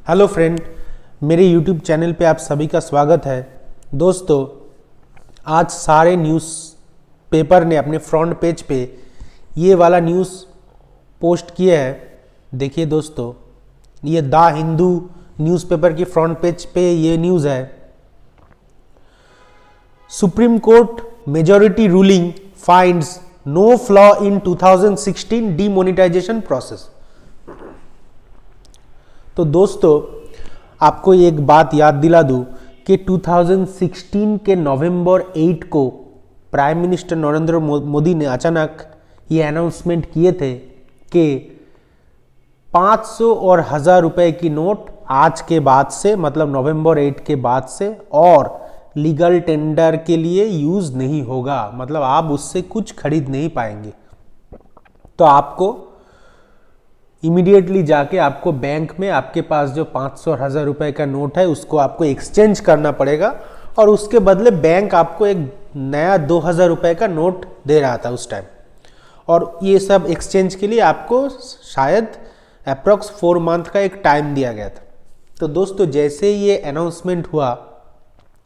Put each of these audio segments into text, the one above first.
Hello friend, मेरे YouTube channel पे आप सभी का स्वागत है। दोस्तों, आज सारे न्यूज़ पेपर ने अपने फ्रंट पेज पे ये वाला न्यूज़ पोस्ट किया है। देखिए दोस्तों, ये द हिंदू न्यूज़पेपर की फ्रंट पेज पे ये न्यूज़ है। Supreme Court majority ruling finds no flaw in 2016 demonetisation process. तो दोस्तों, आपको एक बात याद दिला दूं कि 2016 के नवंबर 8 को प्राइम मिनिस्टर नरेंद्र मोदी ने अचानक ये अनाउंसमेंट किए थे कि 500 और 1000 रुपए की नोट आज के बाद से, मतलब नवंबर 8 के बाद से, और लीगल टेंडर के लिए यूज नहीं होगा। मतलब आप उससे कुछ खरीद नहीं पाएंगे। तो आपको इमीडिएटली जाके आपको बैंक में आपके पास जो 500 और 1000 रुपए का नोट है उसको आपको एक्सचेंज करना पड़ेगा, और उसके बदले बैंक आपको एक नया 2000 रुपए का नोट दे रहा था उस टाइम। और ये सब एक्सचेंज के लिए आपको शायद अप्रॉक्स 4 मंथ का एक टाइम दिया गया था। तो दोस्तों, जैसे ये अनाउंसमेंट हुआ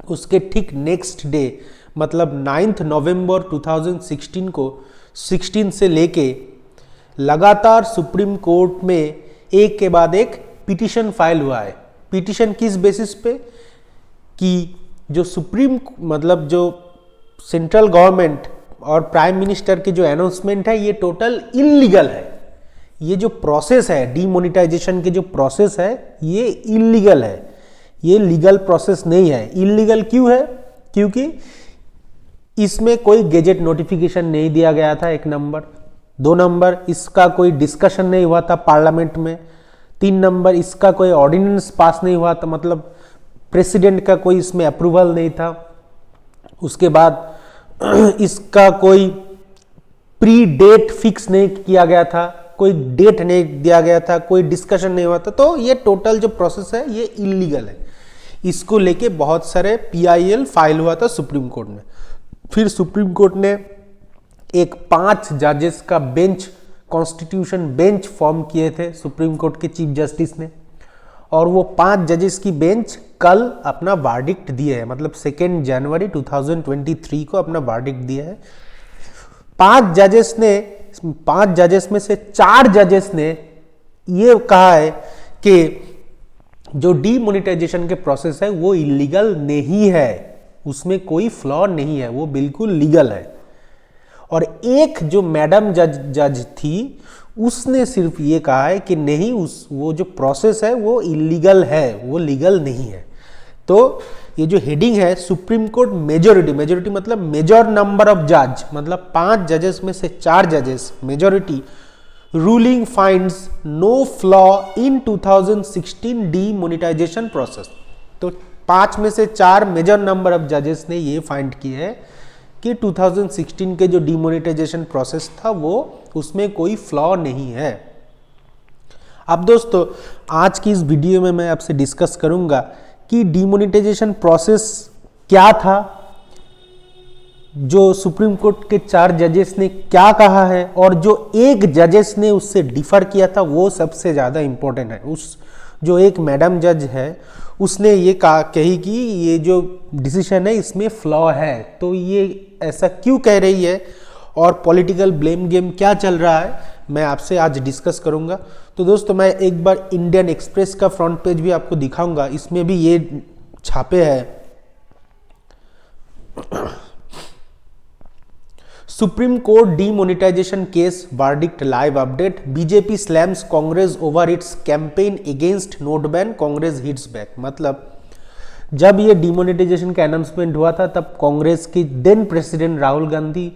उसके ठीक नेक्स्ट डे, मतलब 9 नवंबर 2016 को 16 से लेके लगातार सुप्रीम कोर्ट में एक के बाद एक पिटीशन फाइल हुआ है। पिटीशन किस बेसिस पे कि जो मतलब जो सेंट्रल गवर्नमेंट और प्राइम मिनिस्टर के जो अनाउंसमेंट है ये टोटल इल्लीगल है। ये जो प्रोसेस है डीमोनेटाइजेशन के जो प्रोसेस है ये इल्लीगल है, ये लीगल प्रोसेस नहीं है। इल्लीगल क्यों है? क्योंकि इसमें कोई गेजेट नोटिफिकेशन नहीं दिया गया था, 1 नंबर। 2 नंबर, इसका कोई डिस्कशन नहीं हुआ था पार्लियामेंट में। 3 नंबर, इसका कोई ऑर्डिनेंस पास नहीं हुआ था, मतलब प्रेसिडेंट का कोई इसमें अप्रूवल नहीं था। उसके बाद इसका कोई प्री डेट फिक्स नहीं किया गया था, कोई डेट नहीं दिया गया था, कोई डिस्कशन नहीं हुआ था। तो ये टोटल जो प्रोसेस है ये इलीगल है। इसको लेके बहुत सारे PIL फाइल हुआ था सुप्रीम कोर्ट में। फिर सुप्रीम कोर्ट ने एक 5 जजेस का बेंच, कॉन्स्टिट्यूशन बेंच फॉर्म किए थे सुप्रीम कोर्ट के चीफ जस्टिस ने, और वो 5 जजेस की बेंच कल अपना वर्डिक्ट दिए है, मतलब 2 जनवरी 2023 को अपना वर्डिक्ट दिया है। 5 जजेस में से 4 जजेस ने ये कहा है कि जो डीमोनेटाइजेशन के प्रोसेस है वो इलीगल नहीं है, उसमें कोई फ्लॉ नहीं है, वो बिल्कुल लीगल है। और एक जो मैडम जज थी उसने सिर्फ ये कहा है कि नहीं, वो जो प्रोसेस है वो इलीगल है, वो लीगल नहीं है। तो ये जो हेडिंग है सुप्रीम कोर्ट मेजॉरिटी मतलब मेजर नंबर ऑफ जज, मतलब 5 जजेस में से 4 जजेस majority ruling finds no flaw in 2016 demonetisation process. तो 5 में से 4 मेजर नंबर ऑफ जजेस ने ये फाइंड किया है कि 2016 के जो डीमोनेटाइजेशन प्रोसेस था वो उसमें कोई फ्लॉ नहीं है। अब दोस्तों, आज की इस वीडियो में मैं आपसे डिस्कस करूंगा कि डीमोनेटाइजेशन प्रोसेस क्या था, जो सुप्रीम कोर्ट के 4 जजेस ने क्या कहा है, और जो एक जजेस ने उससे डिफर किया था वो सबसे ज़्यादा इंपॉर्टेंट है। उस जो एक मैडम जज है उसने ये कही कि ये जो डिसीजन है इसमें फ्लॉ है। तो ये ऐसा क्यों कह रही है और पॉलिटिकल ब्लेम गेम क्या चल रहा है, मैं आपसे आज डिस्कस करूंगा। तो दोस्तों, मैं एक बार इंडियन एक्सप्रेस का फ्रंट पेज भी आपको दिखाऊंगा, इसमें भी ये छापे हैं। Supreme Court demonetisation case verdict live update, BJP slams Congress over its campaign against note ban, Congress hits back. मतलब जब ये डीमोनेटाइजेशन का अनाउंसमेंट हुआ था तब कांग्रेस की देन प्रेसिडेंट राहुल गांधी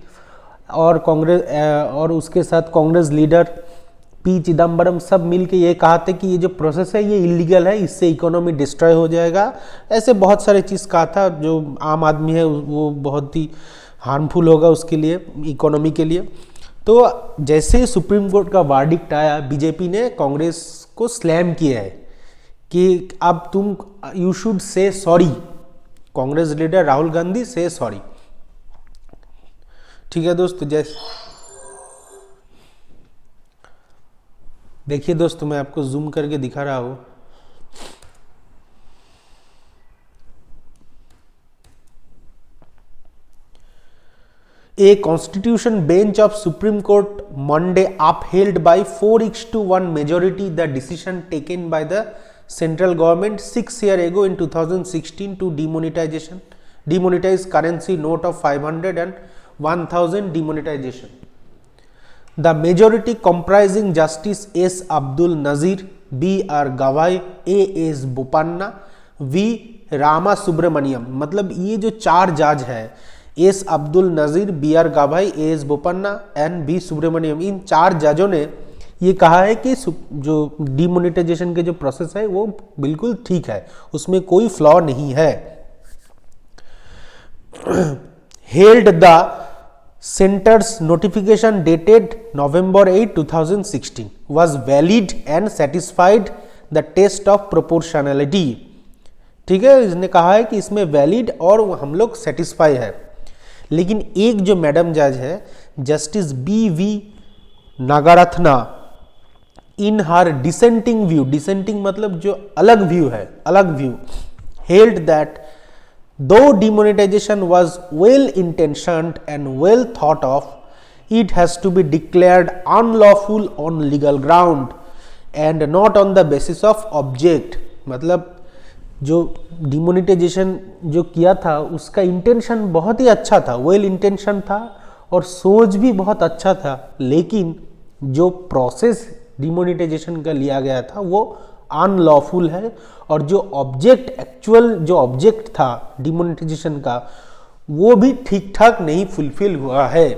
और उसके साथ कांग्रेस लीडर P चिदम्बरम सब मिलके ये कहा था कि ये जो प्रोसेस है ये इलीगल है, इससे इकोनॉमी डिस्ट्रॉय हो जाएगा। ऐसे बहुत सारे चीज़ कहा था, जो आम आदमी है वो बहुत ही हार्मफुल होगा उसके लिए, इकोनॉमी के लिए। तो जैसे ही सुप्रीम कोर्ट का वर्डिक्ट आया, बीजेपी ने कांग्रेस को स्लैम किया है कि अब तुम you should say sorry, Congress leader Rahul Gandhi से सॉरी। ठीक है दोस्तों, जैसे देखिए दोस्तों, मैं आपको जूम करके दिखा रहा हूँ। A constitution bench of Supreme Court Monday upheld by 4:1 majority the decision taken by the central government 6 years ago in 2016 to demonetize currency note of 500 and 1000 demonetization. The majority comprising Justice S. Abdul Nazir, B.R. Gavai, A.S. Bopanna, V. Rama Subramaniam, मतलब ये जो 4 जज है, S Abdul Nazeer, B R Gavai, A S Bopanna and B Subramanian, इन 4 जजों ने ये कहा है कि जो डिमोनेटाइजेशन के जो प्रोसेस है वो बिल्कुल ठीक है, उसमें कोई फ्लॉ नहीं है. Held the centres notification dated November 8, 2016 was valid and satisfied the test of proportionality. ठीक है, इसने कहा है कि इसमें वैलिड और हम लोग सेटिस्फाई है. लेकिन एक जो मैडम जज है जस्टिस बी वी नागारत्ना, इन हर डिसेंटिंग व्यू, डिसेंटिंग मतलब जो अलग व्यू है, अलग view, held that though demonetization was well intentioned and well thought of, it has to be declared unlawful on legal ground and not on the basis of object. मतलब जो demonetisation जो किया था उसका इंटेंशन बहुत ही अच्छा था, वेल इंटेंशन था और सोच भी बहुत अच्छा था, लेकिन जो प्रोसेस डिमोनेटाइजेशन का लिया गया था वो अनलॉफुल है और जो ऑब्जेक्ट, एक्चुअल जो ऑब्जेक्ट था डिमोनेटाइजेशन का वो भी ठीक ठाक नहीं फुलफिल हुआ है.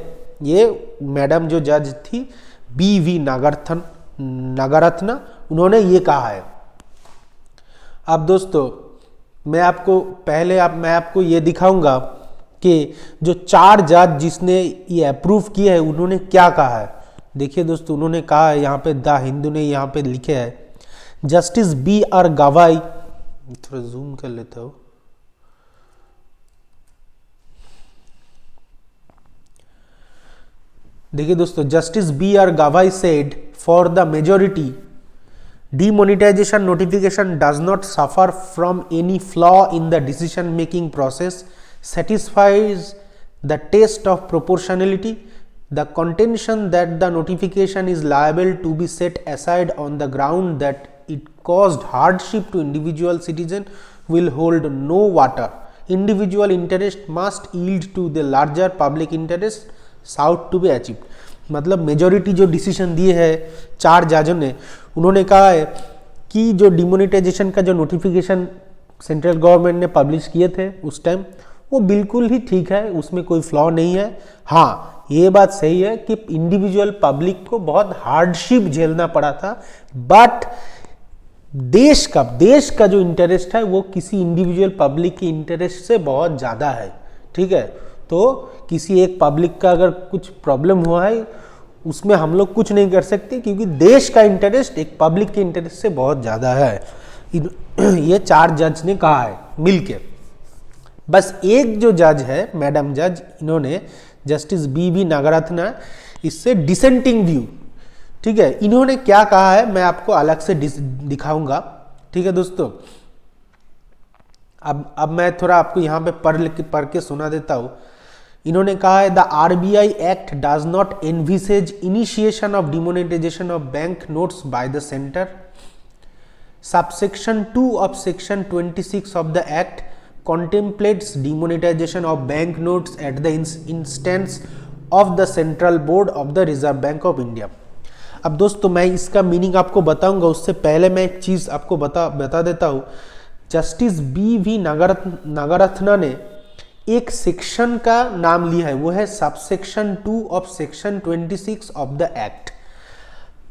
ये मैडम जो जज थी बी वी नागारत्ना, उन्होंने ये कहा है. अब दोस्तों मैं आपको ये दिखाऊंगा कि जो 4 जज जिसने ये अप्रूव किया है उन्होंने क्या कहा है. देखिए दोस्तों, उन्होंने कहा है, यहाँ पे द हिंदू ने यहाँ पे लिखे है, जस्टिस बी आर गवाई, थोड़ा जूम कर लेता हूं, देखिए दोस्तों, जस्टिस बी आर गवाई said for the majority demonetization notification does not suffer from any flaw in the decision making process, satisfies the test of proportionality. The contention that the notification is liable to be set aside on the ground that it caused hardship to individual citizen will hold no water. Individual interest must yield to the larger public interest sought to be achieved. मतलब majority जो decision दिए है 4 जजों ने, उन्होंने कहा है कि जो डिमोनेटाइजेशन का जो नोटिफिकेशन सेंट्रल गवर्नमेंट ने पब्लिश किए थे उस टाइम वो बिल्कुल ही ठीक है, उसमें कोई फ्लॉ नहीं है. हाँ, ये बात सही है कि इंडिविजुअल पब्लिक को बहुत हार्डशिप झेलना पड़ा था, बट देश का जो इंटरेस्ट है वो किसी इंडिविजुअल पब्लिक के इंटरेस्ट से बहुत ज़्यादा है. ठीक है, तो किसी एक पब्लिक का अगर कुछ प्रॉब्लम हुआ है उसमें हम लोग कुछ नहीं कर सकते, क्योंकि देश का इंटरेस्ट एक पब्लिक के इंटरेस्ट से बहुत ज़्यादा है. ये 4 जज ने कहा है मिलके. बस एक जो जज है मैडम जज, इन्होंने जस्टिस बी वी नागारत्ना, इससे डिसेंटिंग व्यू. ठीक है, इन्होंने क्या कहा है मैं आपको अलग से दिखाऊंगा. ठीक है दोस्तों, अब मैं थोड़ा आपको यहाँ पे पढ़ के सुना देता हूँ. इन्होंने कहा है the RBI act does not envisages initiation of demonetisation of bank notes by the centre. Subsection 2 of section 26 of the act contemplates demonetization of bank notes at the instance of the Central Board of the Reserve Bank of India. अब दोस्तों मैं इसका meaning आपको बताऊंगा, उससे पहले मैं एक चीज़ आपको बता देता हूँ. जस्टिस बी वी नागारत्ना ने एक सेक्शन का नाम लिया है, वो है subsection 2 of section 26 of the act.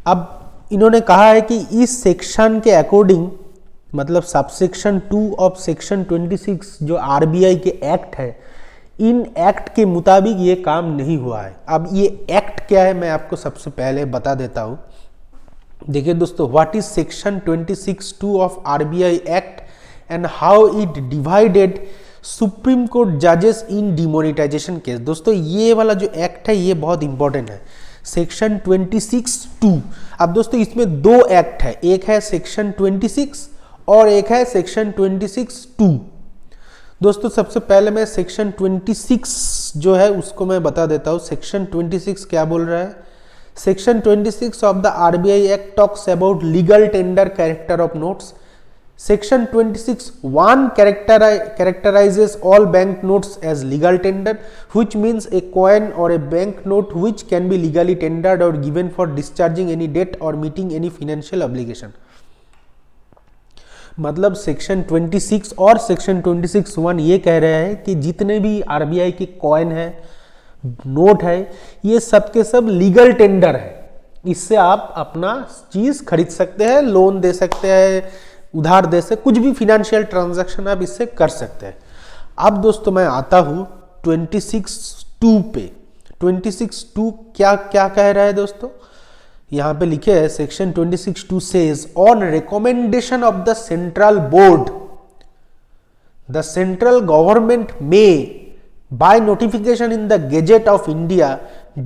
अब इन्होंने कहा है कि इस सेक्शन के अकॉर्डिंग, मतलब सबसेक्शन 2 ऑफ सेक्शन 26 जो आरबीआई के एक्ट है, इन एक्ट के मुताबिक ये काम नहीं हुआ है. अब ये एक्ट क्या है मैं आपको सबसे पहले बता देता हूँ. देखिए दोस्तों, what is section 26(2) of RBI act and how it divided supreme court जजेस इन डिमोनेटाइजेशन केस. दोस्तों ये वाला जो एक्ट है ये बहुत इंपॉर्टेंट है, सेक्शन 26(2). अब दोस्तों इसमें 2 एक्ट है, एक है सेक्शन 26 और एक है सेक्शन 26(2). दोस्तों सबसे पहले मैं सेक्शन 26 जो है उसको मैं बता देता हूँ। सेक्शन 26 क्या बोल रहा है? Section 26 of the RBI act talks about legal tender character of notes. Section 26(1) characterizes all bank notes as legal tender, which means a coin or a bank note which can be legally tendered or given for discharging any debt or meeting any financial obligation। मतलब section 26 और section 26(1) ये कह रहा है कि जितने भी RBI के कॉइन है, नोट है, ये सब के सब लीगल टेंडर है। इससे आप अपना चीज खरीद सकते हैं, लोन दे सकते हैं, उधार दे से कुछ भी फिनेंशियल ट्रांजैक्शन आप इससे कर सकते हैं। अब दोस्तों मैं आता हूं 26(2) पे। 26(2) क्या क्या कह रहा है दोस्तों? यहां पे लिखे है section 26(2) says on recommendation of the central board the central government में by notification in the Gazette of India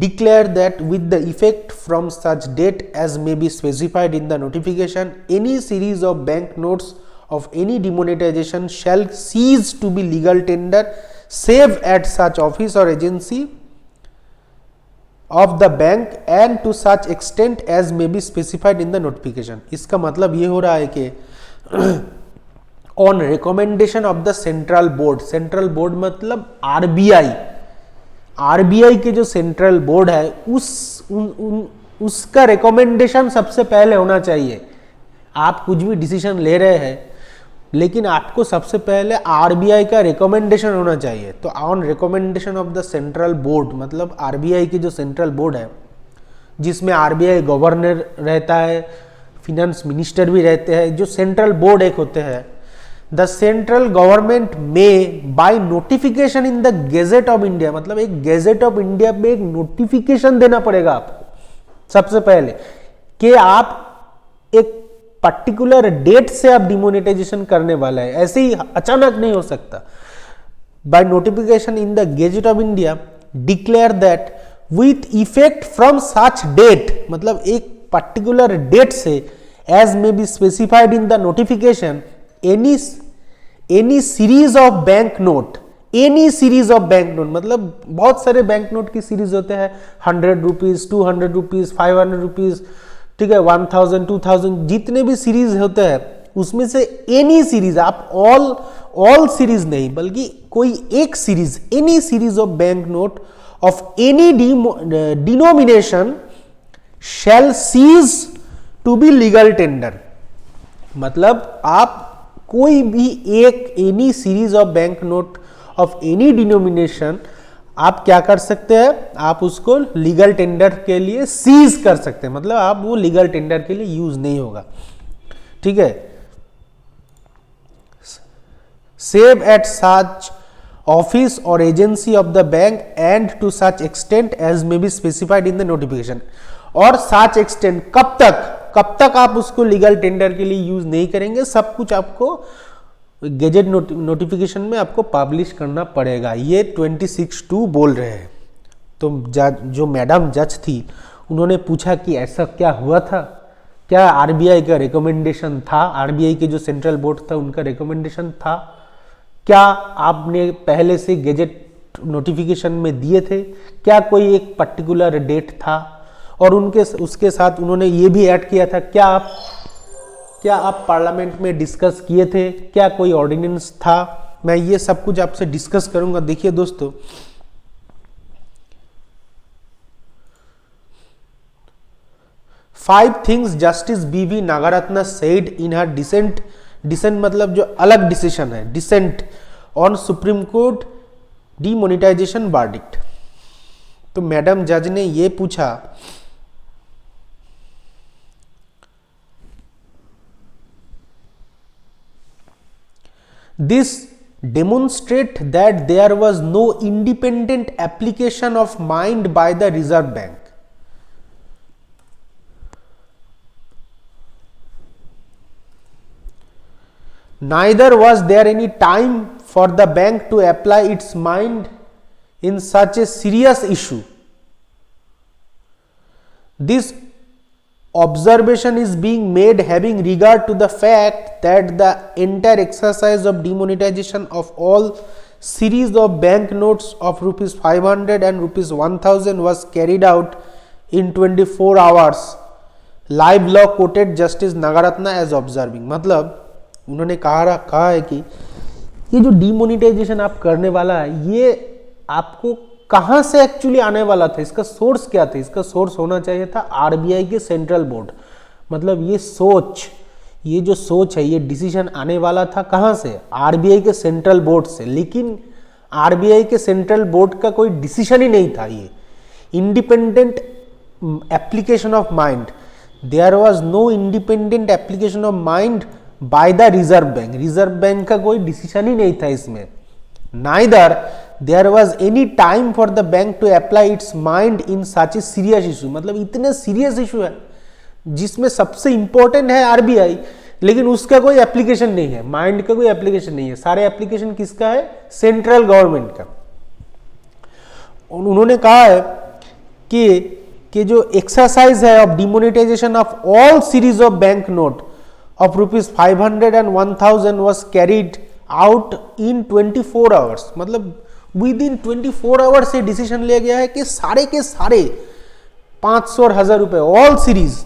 declare that with the effect from such date as may be specified in the notification, any series of bank notes of any demonetization shall cease to be legal tender save at such office or agency of the bank and to such extent as may be specified in the notification। इसका मतलब ये हो रहा है कि on recommendation of the central board, central board मतलब RBI, RBI के जो सेंट्रल बोर्ड है उसका रिकमेंडेशन सबसे पहले होना चाहिए। आप कुछ भी डिसीजन ले रहे हैं लेकिन आपको सबसे पहले आरबीआई का रिकमेंडेशन होना चाहिए। तो on recommendation of the central board मतलब आरबीआई की जो सेंट्रल बोर्ड है जिसमें आरबीआई गवर्नर रहता है, फिनेंस मिनिस्टर भी रहते हैं, जो सेंट्रल बोर्ड एक होते हैं। द सेंट्रल गवर्नमेंट में bye notification in the gazette of India, मतलब एक गेजेट ऑफ इंडिया में एक नोटिफिकेशन देना पड़ेगा आपको सबसे पहले कि आप एक पर्टिकुलर डेट से आप डिमोनेटाइजेशन करने वाला है, ऐसे ही अचानक नहीं हो सकता। By notification in the gazette of India declare that with effect from such date, मतलब एक पर्टिकुलर डेट से as may be specified in the notification any series of bank note, any series of bank note मतलब बहुत सारे bank note की series होते हैं, 100 rupees, 200 rupees, 500 rupees, ठीक है, 1000, 2000, जितने भी सीरीज होते हैं उसमें से एनी सीरीज, आप ऑल सीरीज नहीं बल्कि कोई एक सीरीज, any series of bank note of any denomination shall cease to be legal tender. मतलब आप कोई भी एक any series of bank note of any denomination आप क्या कर सकते हैं, आप उसको लीगल टेंडर के लिए सीज कर सकते हैं, मतलब आप वो लीगल टेंडर के लिए यूज नहीं होगा, ठीक है। सेव एट सच ऑफिस और agency of the bank and to such extent as may be specified in the notification. और सच एक्सटेंट कब तक आप उसको लीगल टेंडर के लिए यूज नहीं करेंगे, सब कुछ आपको गेजेट नोटिफिकेशन में आपको पब्लिश करना पड़ेगा। ये 26(2) बोल रहे हैं। तो जो मैडम जज थी उन्होंने पूछा कि ऐसा क्या हुआ था, क्या आरबीआई का रिकमेंडेशन था, आरबीआई के जो सेंट्रल बोर्ड था उनका रिकमेंडेशन था, क्या आपने पहले से गेजेट नोटिफिकेशन में दिए थे, क्या कोई एक पर्टिकुलर डेट था, और उसके साथ उन्होंने ये भी ऐड किया था क्या आप पार्लियामेंट में डिस्कस किए थे, क्या कोई ऑर्डिनेंस था। मैं ये सब कुछ आपसे डिस्कस करूंगा। देखिए दोस्तों, five things Justice BV Nagarathna said in her dissent मतलब जो अलग डिसीजन है, dissent on Supreme Court demonetisation verdict. तो मैडम जज ने ये पूछा This demonstrate that there was no independent application of mind by the Reserve Bank. Neither was there any time for the bank to apply its mind in such a serious issue. This observation is being made having regard to the fact that the entire exercise of demonetization of all series of banknotes of rupees 500 and rupees 1000 was carried out in 24 hours. Live law quoted Justice Nagaratna as observing. मतलब उन्होंने कहा है कि ये जो demonetisation आप करने वाला है ये आपको कहाँ से एक्चुअली आने वाला था, इसका सोर्स क्या था? इसका सोर्स होना चाहिए था आरबीआई के सेंट्रल बोर्ड। मतलब ये जो सोच है, ये डिसीजन आने वाला था कहाँ से? आरबीआई के सेंट्रल बोर्ड से। लेकिन आरबीआई के सेंट्रल बोर्ड का कोई डिसीजन ही नहीं था, ये independent application of mind. There was no independent application of mind by the Reserve Bank. Reserve Bank का कोई डिसीजन ही नहीं था इसमें। Neither there was any time for the bank to apply its mind in such a serious issue. मतलब इतने serious issue है जिसमें सबसे इंपॉर्टेंट है आरबीआई, लेकिन उसका कोई एप्लीकेशन नहीं है, माइंड का कोई एप्लीकेशन नहीं है। सारे एप्लीकेशन किसका है? सेंट्रल गवर्नमेंट का। उन्होंने कहा है कि जो एक्सरसाइज है of demonetisation of all series of bank note of rupees 500 and 1000 was carried out in 24 hours। मतलब विद इन 24 आवर्स से डिसीजन लिया गया है कि सारे के सारे 500 और 1000 रुपए, ऑल सीरीज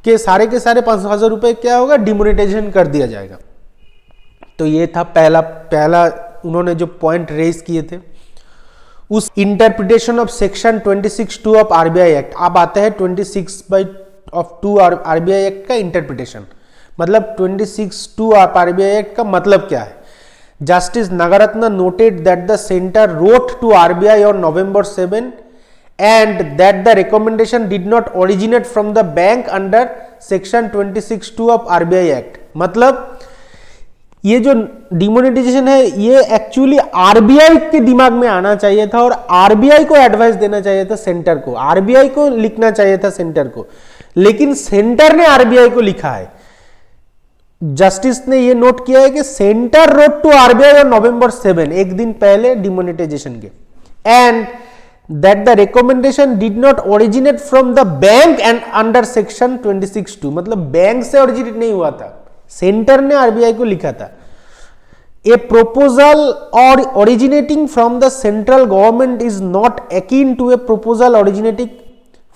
के सारे 500,000 रुपए क्या होगा? डिमोनेटाइजेशन कर दिया जाएगा। तो ये था पहला उन्होंने जो पॉइंट रेज किए थे उस interpretation of section 26(2) of RBI act. अब आते हैं 26(2) आरबीआई एक्ट का इंटरप्रिटेशन। मतलब 26(2) ऑफ आरबीआई एक्ट का मतलब क्या है? Justice Nagarathna noted that the centre wrote to RBI on November 7 and that the recommendation did not originate from the bank under section 26(2) of RBI Act। मतलब ये जो demonetisation है ये एक्चुअली आरबीआई के दिमाग में आना चाहिए था और आरबीआई को एडवाइस देना चाहिए था सेंटर को, आरबीआई को लिखना चाहिए था सेंटर को, लेकिन सेंटर ने आरबीआई को लिखा है। जस्टिस ने ये नोट किया है कि centre wrote to RBI on November 7, एक दिन पहले डिमोनेटाइजेशन के, and that the recommendation did not originate from the bank and under section 26(2)। मतलब बैंक से ओरिजिनेट नहीं हुआ था, सेंटर ने आरबीआई को लिखा था। ए proposal or originating from the central government is not akin to a proposal originating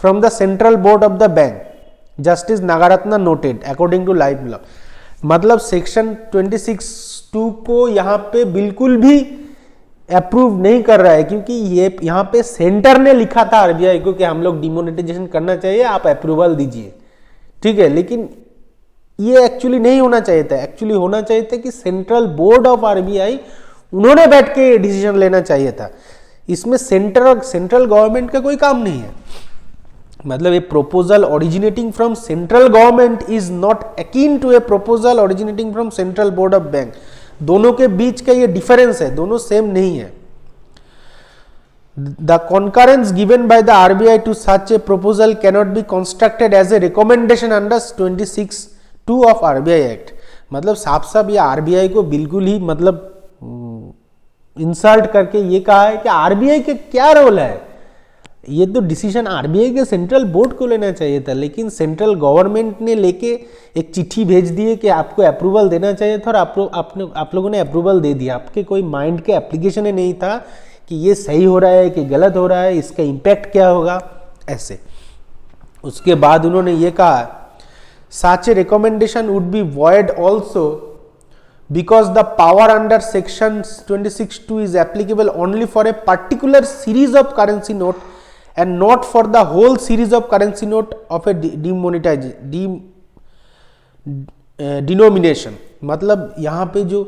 from the central board of the bank, Justice Nagaratna noted according to live law। मतलब section 26(2) को यहाँ पे बिल्कुल भी अप्रूव नहीं कर रहा है, क्योंकि ये यहाँ पे सेंटर ने लिखा था आरबीआई को कि हम लोग डिमोनेटाइजेशन करना चाहिए, आप अप्रूवल दीजिए, ठीक है। लेकिन ये एक्चुअली नहीं होना चाहिए था। एक्चुअली होना चाहिए था कि सेंट्रल बोर्ड ऑफ आरबीआई उन्होंने बैठ के डिसीजन लेना चाहिए था। इसमें सेंट्रल गवर्नमेंट का कोई काम नहीं है। मतलब a proposal originating from central government is not akin to a proposal originating from central board of bank. दोनों के बीच का ये डिफरेंस है, दोनों सेम नहीं है। The concurrence given by the RBI to such a proposal cannot be constructed as a recommendation under 26(2) of RBI act. मतलब साफ ये आरबीआई को बिल्कुल ही मतलब इंसल्ट करके ये कहा है कि आरबीआई के क्या रोल है, ये तो डिसीजन आरबीआई के सेंट्रल बोर्ड को लेना चाहिए था। लेकिन सेंट्रल गवर्नमेंट ने लेके एक चिट्ठी भेज दी है कि आपको अप्रूवल देना चाहिए था और आप लोगों ने अप्रूवल दे दिया। आपके कोई माइंड के एप्लीकेशन ही नहीं था कि ये सही हो रहा है कि गलत हो रहा है, इसका इम्पैक्ट क्या होगा, ऐसे। उसके बाद उन्होंने ये कहा such a recommendation would be void also because the power under section 26(2) is applicable only for a particular series of currency note and not for the whole series of currency note of a denomination। मतलब यहाँ पे जो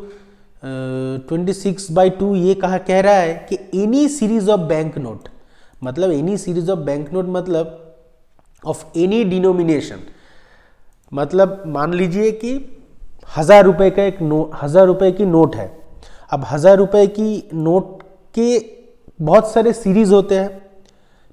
26(2) ये कह रहा है कि any series of bank note, मतलब any series of bank note मतलब ऑफ एनी डिनोमिनेशन। मतलब मान लीजिए कि 1000 रुपए का 1000 रुपए की नोट है। अब 1000 रुपए की नोट के बहुत सारे सीरीज होते हैं,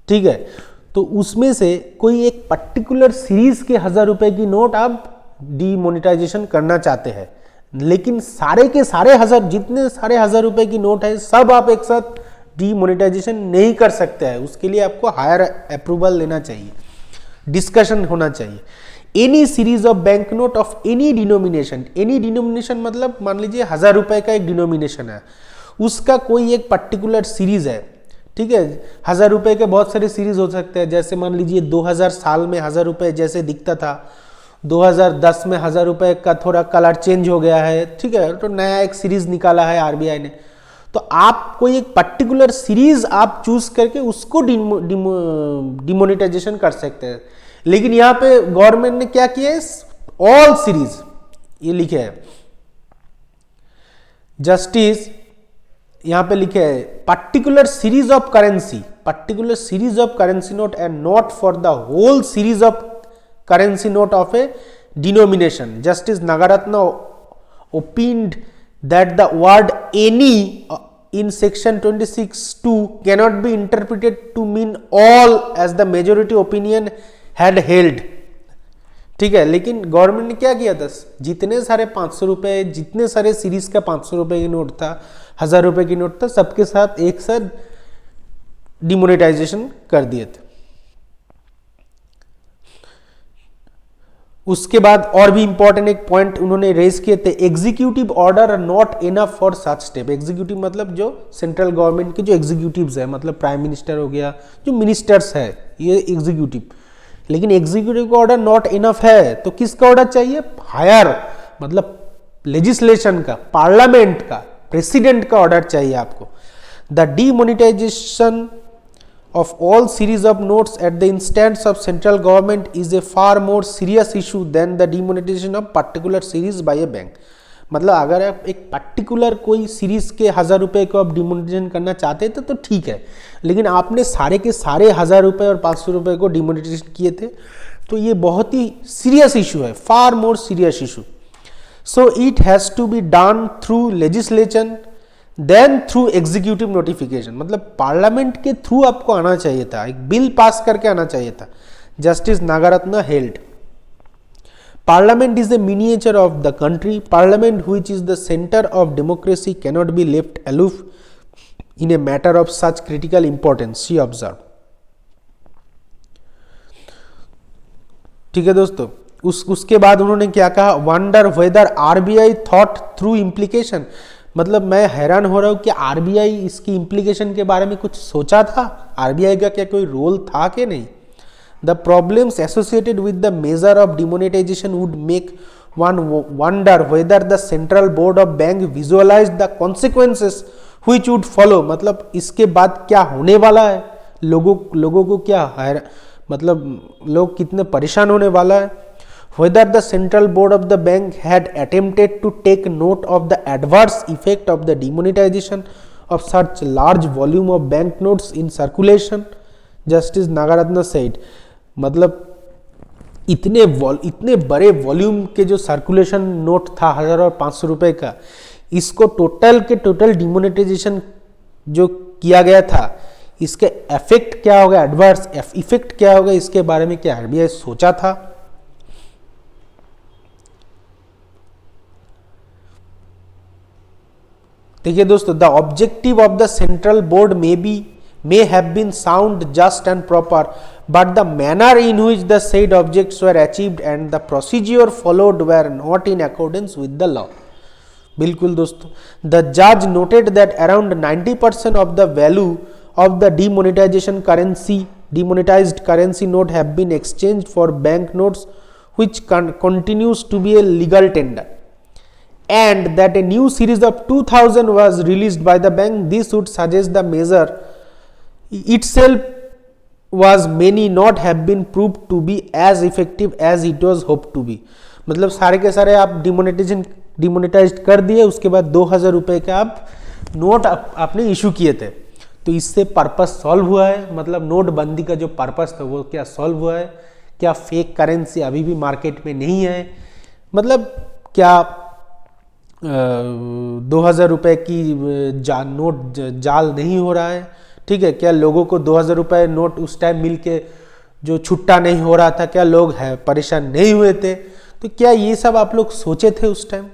ठीक है। तो उसमें से कोई एक पर्टिकुलर सीरीज के 1000 रुपए की नोट आप डीमोनेटाइजेशन करना चाहते हैं, लेकिन सारे के सारे जितने सारे 1000 रुपए की नोट है सब आप एक साथ डीमोनेटाइजेशन नहीं कर सकते हैं। उसके लिए आपको हायर अप्रूवल लेना चाहिए, डिस्कशन होना चाहिए। Any series of bank note of any denomination, any denomination मतलब मान लीजिए 1000 रुपए का एक डिनोमिनेशन है, उसका कोई एक पर्टिकुलर सीरीज है, ठीक है। 1000 रुपए के बहुत सारे सीरीज हो सकते हैं, जैसे मान लीजिए 2000 साल में 1000 रुपए जैसे दिखता था, 2010 में 1000 रुपए का थोड़ा कलर चेंज हो गया है, ठीक है, तो नया एक सीरीज निकाला है आरबीआई ने। तो आप कोई एक पर्टिकुलर सीरीज आप चूज करके उसको डिमोनेटाइजेशन कर सकते हैं। लेकिन यहाँ पे गवर्नमेंट ने क्या किया है, ऑल सीरीज ये लिखे है, जस्टिस यहां पे लिखे है particular series of currency note and not for the whole series of currency note of a denomination. Justice Nagarathna opined that the word any in section 26(2) cannot be interpreted to mean all as the majority opinion had held, ठीक है। लेकिन government ने क्या किया था, जितने सारे 500 रुपए, जितने सारे सीरीज का 500 रुपए की नोट था, 1000 रुपए की नोट था, सबके साथ एक साथ डिमोनेटाइजेशन कर दिए थे। उसके बाद और भी इंपॉर्टेंट एक पॉइंट उन्होंने रेज किए थे, executive order not enough for such step. Executive मतलब जो सेंट्रल गवर्नमेंट के जो एग्जीक्यूटिव्स है, मतलब प्राइम मिनिस्टर हो गया, जो मिनिस्टर्स है, ये एग्जीक्यूटिव। लेकिन एग्जीक्यूटिव का ऑर्डर नॉट इनफ है, तो किसका ऑर्डर चाहिए, हायर मतलब लेजिस्लेशन का, पार्लियामेंट का, प्रेसिडेंट का ऑर्डर चाहिए आपको। The demonetisation of all series of notes at the instance of central government is a far more serious issue than the demonetization of particular series by a bank। मतलब अगर आप एक particular कोई series के 1000 रुपए को आप डिमोनेटाइजेशन करना चाहते थे तो ठीक है, लेकिन आपने सारे के सारे 1000 रुपए और 500 रुपए को डिमोनेटाइजेशन किए थे, तो ये बहुत ही सीरियस इशू है, far more serious issue. So it has to be done through legislation then through executive notification. मतलब पार्लियामेंट के थ्रू आपको आना चाहिए था, एक बिल पास करके आना चाहिए था। Justice Nagarathna held parliament is the miniature of the country, parliament which is the centre of democracy cannot be left aloof in a matter of such critical importance, she observe. ठीक है दोस्तों, उसके बाद उन्होंने क्या कहा, wonder whether RBI thought through implication. मतलब मैं हैरान हो रहा हूं कि आरबीआई इसकी इम्प्लीकेशन के बारे में कुछ सोचा था, आरबीआई का क्या कोई रोल था कि नहीं। The problems associated with the measure of demonetisation would make one wonder whether the central board of bank visualise the consequences which would follow. मतलब इसके बाद क्या होने वाला है, लोगों को क्या मतलब लोग कितने परेशान होने वाला है। Whether the central board of the bank had attempted to take note of the adverse effect of the demonetization of such large volume of banknotes in circulation, Justice Nagaratna said। मतलब इतने बड़े वॉल्यूम के जो circulation note था 1000 और 500 रुपए का, इसको टोटल डिमोनेटाइजेशन जो किया गया था, इसके इफेक्ट क्या होगा, एडवर्स इफेक्ट क्या होगा, इसके बारे में क्या आरबीआई सोचा था। देखिए दोस्तों, the objective of the central board may have been sound, just and proper, but the manner in which the said objects were achieved and the procedure followed were not in accordance with the law। बिल्कुल दोस्तों, the judge noted that around 90% of the value of the demonetized currency note have been exchanged for bank notes, which continues to be a legal tender, and that a new series of 2000 was released by the bank. This would suggest the measure itself was may not have been proved to be as effective as it was hoped to be। मतलब सारे के सारे आप demonetize कर दिए, उसके बाद 2000 रुपए का आप नोट आपने इशू किए थे, तो इससे पर्पस सॉल्व हुआ है। मतलब नोटबंदी का जो पर्पस था वो क्या सॉल्व हुआ है, क्या फेक करेंसी अभी भी मार्केट में नहीं है, मतलब क्या 2000 रुपए की नोट जाल नहीं हो रहा है, ठीक है, क्या लोगों को 2000 रुपए नोट उस टाइम मिल के जो छुट्टा नहीं हो रहा था, क्या लोग है परेशान नहीं हुए थे, तो क्या ये सब आप लोग सोचे थे उस time.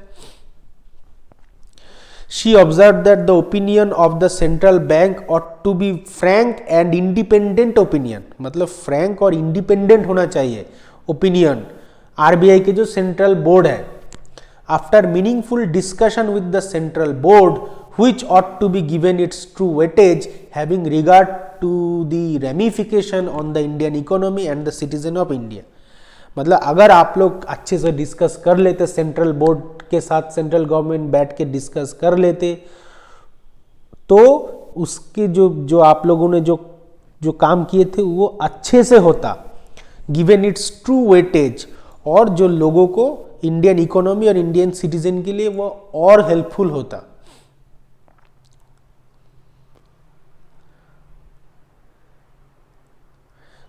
She observed that the opinion of the central bank ought to be frank and independent opinion। मतलब frank और independent होना चाहिए opinion आरबीआई के जो सेंट्रल बोर्ड है। After meaningful discussion with the central board which ought to be given its true weightage having regard to the ramification on the Indian economy and the citizen of India। मतलब अगर आप लोग अच्छे से discuss कर लेते, central board के साथ सेंट्रल गवर्नमेंट बैठ के डिस्कस कर लेते, तो उसके जो आप लोगों ने जो काम किए थे वो अच्छे से होता, गिवन इट्स ट्रू वेटेज, और जो लोगों को इंडियन इकोनॉमी और इंडियन सिटीजन के लिए वो और हेल्पफुल होता।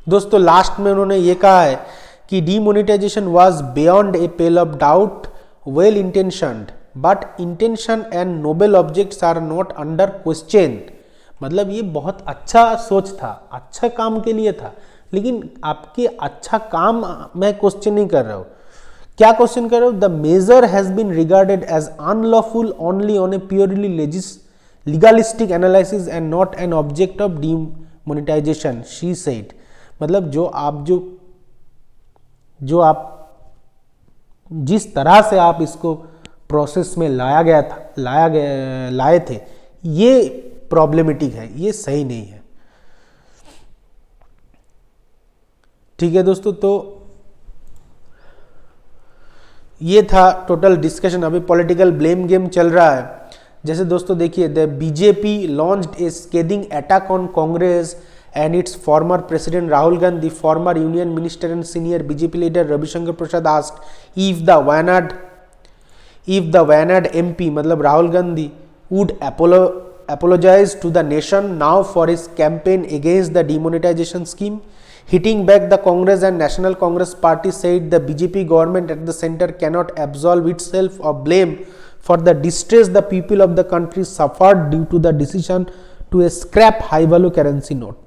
दोस्तों लास्ट में उन्होंने ये कहा है कि demonetisation was beyond a pale of doubt, well intentioned, but intention and noble objects are not under question. मतलब ये बहुत अच्छा सोच था, अच्छा काम के लिए था, लेकिन आपके अच्छा काम मैं क्वेश्चन नहीं कर रहा हूँ। क्या क्वेश्चन कर रहा हूँ? The measure has been regarded as unlawful only on a purely legalistic analysis and not an object of demonetisation, she said. मतलब जो आप जिस तरह से आप इसको प्रोसेस में लाए थे, ये प्रॉब्लमेटिक है, ये सही नहीं है। ठीक है दोस्तों, तो ये था टोटल डिस्कशन। अभी पॉलिटिकल ब्लेम गेम चल रहा है। जैसे दोस्तों देखिए, the BJP launched a scathing attack on Congress and its former president Rahul Gandhi, former union minister and senior BJP leader Ravi Shankar Prasad asked if the Wayanad MP मतलब Rahul Gandhi would apologize to the nation now for his campaign against the demonetization scheme. Hitting back, the Congress and National Congress Party said the BJP government at the center cannot absolve itself of blame for the distress the people of the country suffered due to the decision to scrap high value currency note।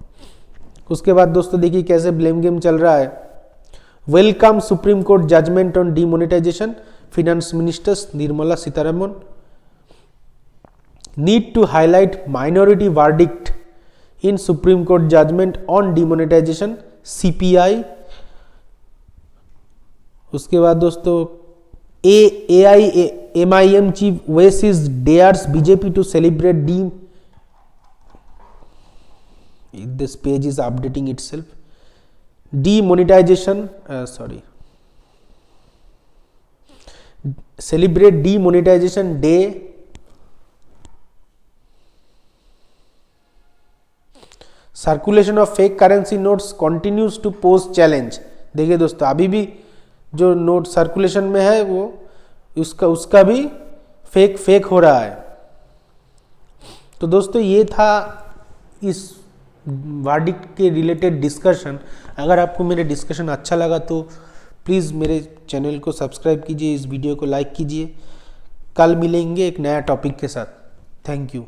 उसके बाद दोस्तों देखिए कैसे blame game चल रहा है। Welcome supreme court judgment on demonetisation, finance ministers Nirmala Sitharaman need to highlight minority verdict in supreme court judgment on demonetisation, CPI. उसके बाद दोस्तों AIMIM chief Owaisi dares BJP to celebrate this page is updating itself, celebrate demonetization day, circulation of fake currency notes continues to pose challenge। देखिए दोस्तों अभी भी जो note circulation में है वो उसका भी फेक हो रहा है। तो दोस्तों ये था इस वर्डिक्ट के रिलेटेड डिस्कशन। अगर आपको मेरे डिस्कशन अच्छा लगा तो प्लीज़ मेरे चैनल को सब्सक्राइब कीजिए, इस वीडियो को लाइक कीजिए। कल मिलेंगे एक नया टॉपिक के साथ। Thank you.